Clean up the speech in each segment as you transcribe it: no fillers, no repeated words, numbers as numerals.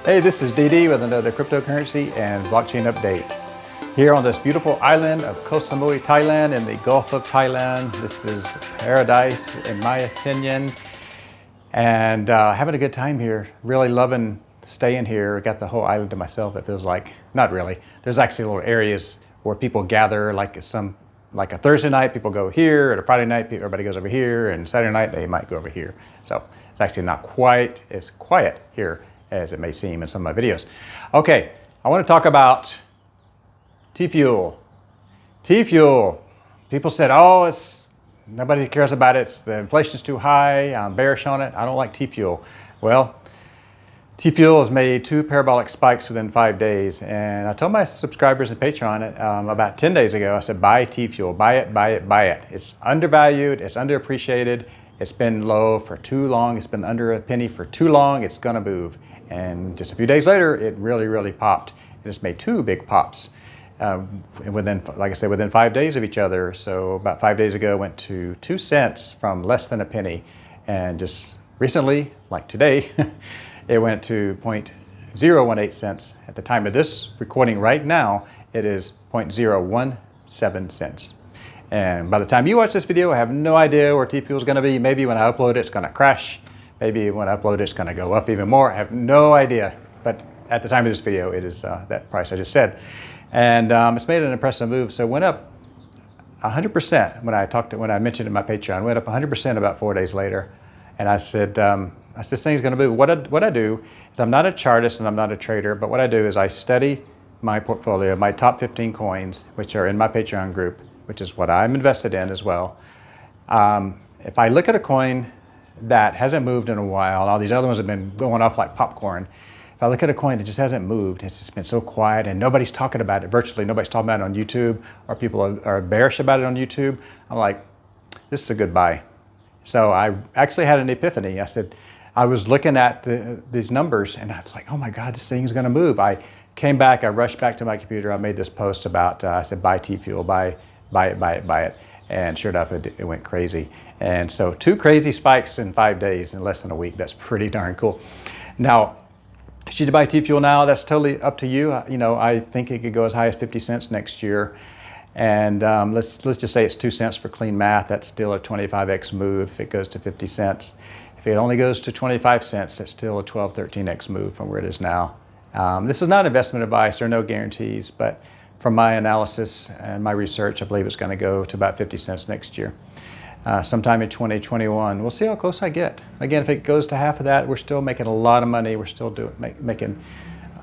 Hey, this is DD with another cryptocurrency and blockchain update. Here on this beautiful island of Koh Samui, Thailand, in the Gulf of Thailand. This is paradise, in my opinion, and having a good time here. Really loving staying here. I got the whole island to myself, it feels like. Not really. There's actually little areas where people gather, like a Thursday night, people go here, and a Friday night, everybody goes over here, and Saturday night, they might go over here. So it's actually not quite as quiet here as it may seem in some of my videos. Okay, I want to talk about Tfuel. Tfuel. People said, oh, nobody cares about it. The inflation's too high. I'm bearish on it. I don't like Tfuel. Well, Tfuel has made 2 parabolic spikes within 5 days. And I told my subscribers and Patreon about 10 days ago, I said, buy Tfuel, buy it, buy it, buy it. It's undervalued, it's underappreciated. It's been low for too long. It's been under a penny for too long. It's gonna move. And just a few days later, it really popped. And it's made 2 big pops within, like I said, within 5 days of each other. So about 5 days ago, it went to 2 cents from less than a penny. And just recently, like today, it went to 0.018 cents. At the time of this recording right now, it is 0.017 cents. And by the time you watch this video, I have no idea where Tfuel is going to be. Maybe when I upload it, it's going to crash. Maybe when I upload it, it's going to go up even more. I have no idea. But at the time of this video, it is that price I just said. And it's made an impressive move. So it went up 100% when I mentioned it in my Patreon. It went up 100% about 4 days later. And I said, this thing's going to move. What I do is, I'm not a chartist and I'm not a trader, but what I do is I study my portfolio, my top 15 coins, which are in my Patreon group, which is what I'm invested in as well. If I look at a coin that hasn't moved in a while, all these other ones have been going off like popcorn. If I look at a coin that just hasn't moved, it's just been so quiet and nobody's talking about it, virtually nobody's talking about it on YouTube, or people are bearish about it on YouTube, I'm like, this is a good buy. So I actually had an epiphany. I was looking at these numbers and I was like, oh my God, this thing's gonna move. I came back, I rushed back to my computer, I made this post about, I said, buy Tfuel, buy it. And sure enough, it went crazy. And so 2 crazy spikes in 5 days, in less than a week. That's pretty darn cool. Now, should you buy Tfuel now? That's totally up to you. You know, I think it could go as high as 50 cents next year. And let's just say it's 2 cents for clean math. That's still a 25x move if it goes to 50 cents. If it only goes to 25 cents, that's still a 12, 13x move from where it is now. This is not investment advice. There are no guarantees, but from my analysis and my research, I believe it's going to go to about 50 cents next year. Sometime in 2021. We'll see how close I get. Again, if it goes to half of that, we're still making a lot of money. We're still making,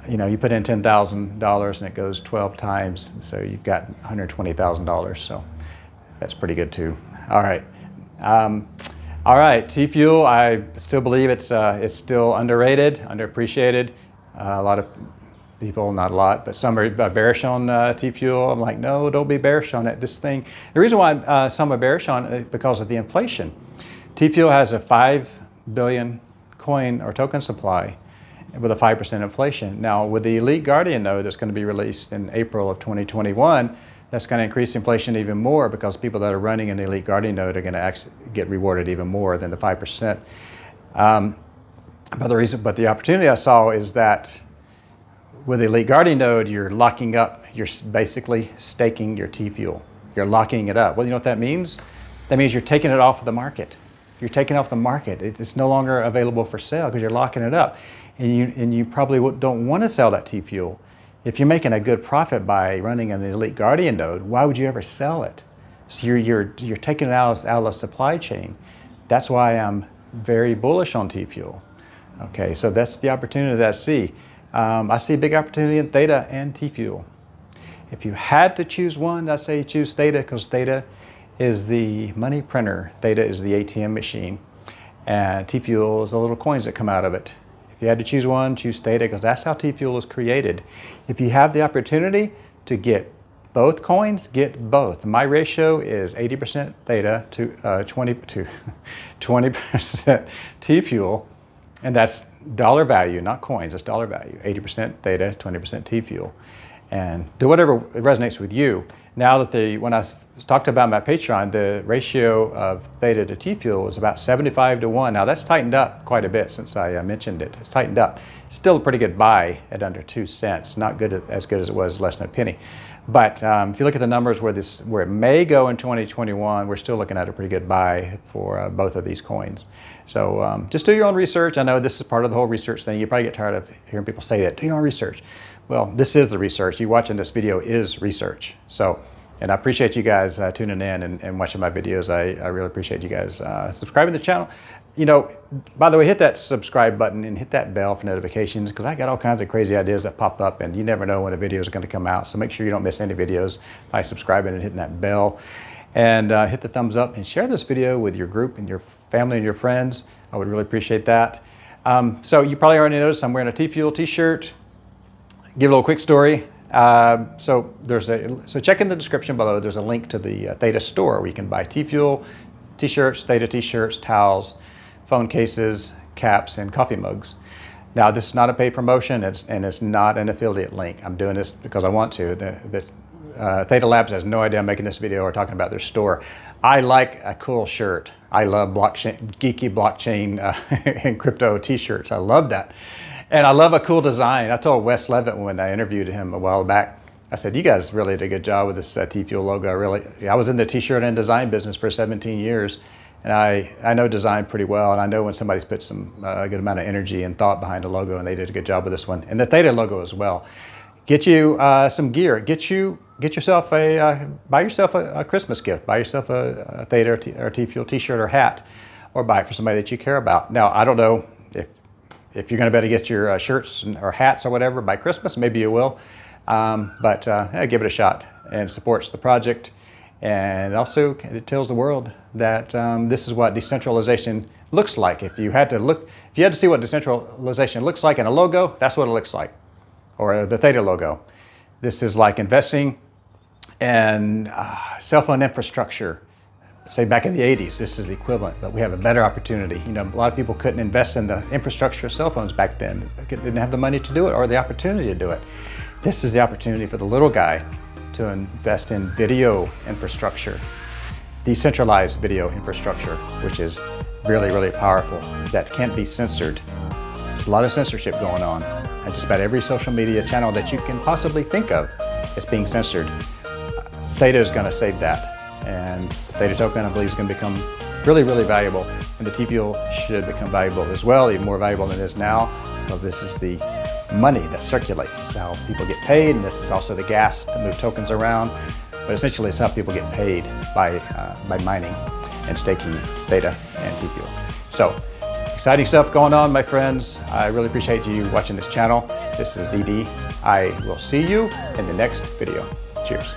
you know, you put in $10,000 and it goes 12 times, so you've got $120,000. So that's pretty good too. All right. All right, Tfuel, I still believe it's still underrated, underappreciated. A lot of people, not a lot, but some are bearish on Tfuel. I'm like, no, don't be bearish on it. This thing, the reason why some are bearish on it is because of the inflation. Tfuel has a 5 billion coin or token supply with a 5% inflation. Now, with the Elite Guardian node that's going to be released in April of 2021, that's going to increase inflation even more, because people that are running an Elite Guardian node are going to actually get rewarded even more than the 5%. But the opportunity I saw is that with the Elite Guardian node, you're locking up, you're basically staking your Tfuel. You're locking it up. Well, you know what that means? That means you're taking it off of the market. You're taking it off the market. It's no longer available for sale because you're locking it up. And you probably don't want to sell that Tfuel. If you're making a good profit by running an Elite Guardian node, why would you ever sell it? So you're taking it out of the supply chain. That's why I'm very bullish on Tfuel. Okay, so that's the opportunity that I see. I see a big opportunity in Theta and Tfuel. If you had to choose one, I'd say choose Theta, because Theta is the money printer. Theta is the ATM machine. And Tfuel is the little coins that come out of it. If you had to choose one, choose Theta, because that's how Tfuel is created. If you have the opportunity to get both coins, get both. My ratio is 80% Theta to 20% Tfuel, and that's dollar value, not coins, it's dollar value. 80% Theta, 20% Tfuel. and do whatever resonates with you. Now that when I talked about my Patreon, the ratio of Theta to Tfuel was about 75 to 1. Now that's tightened up quite a bit since I mentioned it. It's tightened up. Still a pretty good buy at under 2 cents. Not good, as good as it was less than a penny. But if you look at the numbers where it may go in 2021, we're still looking at a pretty good buy for both of these coins. So just do your own research. I know this is part of the whole research thing. You probably get tired of hearing people say that. Do your own research. Well, this is the research. You watching this video is research. So, and I appreciate you guys tuning in and watching my videos. I really appreciate you guys subscribing to the channel. You know, by the way, hit that subscribe button and hit that bell for notifications, because I got all kinds of crazy ideas that pop up and you never know when a video is going to come out. So make sure you don't miss any videos by subscribing and hitting that bell. And hit the thumbs up and share this video with your group and your family and your friends. I would really appreciate that. So you probably already noticed I'm wearing a Tfuel t-shirt. Give a little quick story. So check in the description below. There's a link to the Theta store where you can buy Tfuel t-shirts, Theta t-shirts, towels, phone cases, caps, and coffee mugs. Now this is not a paid promotion, and it's not an affiliate link. I'm doing this because I want to. Theta Labs has no idea I'm making this video or talking about their store. I like a cool shirt. I love geeky blockchain and crypto t-shirts. I love that. And I love a cool design. I told Wes Levitt when I interviewed him a while back, I said, you guys really did a good job with this Tfuel logo. I was in the t-shirt and design business for 17 years, and I know design pretty well, and I know when somebody's put a good amount of energy and thought behind a logo, and they did a good job with this one. And the Theta logo as well. Get you some gear. Buy yourself a Christmas gift. Buy yourself a Theta or Tfuel t-shirt or hat, or buy it for somebody that you care about. Now, I don't know if you're going to be able to get your shirts or hats or whatever by Christmas. Maybe you will, but give it a shot, and it supports the project. And also it tells the world that this is what decentralization looks like. If you had to see what decentralization looks like in a logo, that's what it looks like, or the Theta logo. This is like investing in cell phone infrastructure. Say back in the 80s, this is the equivalent, but we have a better opportunity. You know, a lot of people couldn't invest in the infrastructure of cell phones back then. They didn't have the money to do it or the opportunity to do it. This is the opportunity for the little guy to invest in video infrastructure, decentralized video infrastructure, which is really, really powerful, that can't be censored. There's a lot of censorship going on, and just about every social media channel that you can possibly think of is being censored. Theta is going to save that. And the Theta token, I believe, is going to become really, really valuable. And the Tfuel should become valuable as well, even more valuable than it is now, because this is the money that circulates. It's how people get paid, and this is also the gas to move tokens around. But essentially, it's how people get paid by mining and staking Theta and Tfuel. So, exciting stuff going on, my friends. I really appreciate you watching this channel. This is DD. I will see you in the next video. Cheers.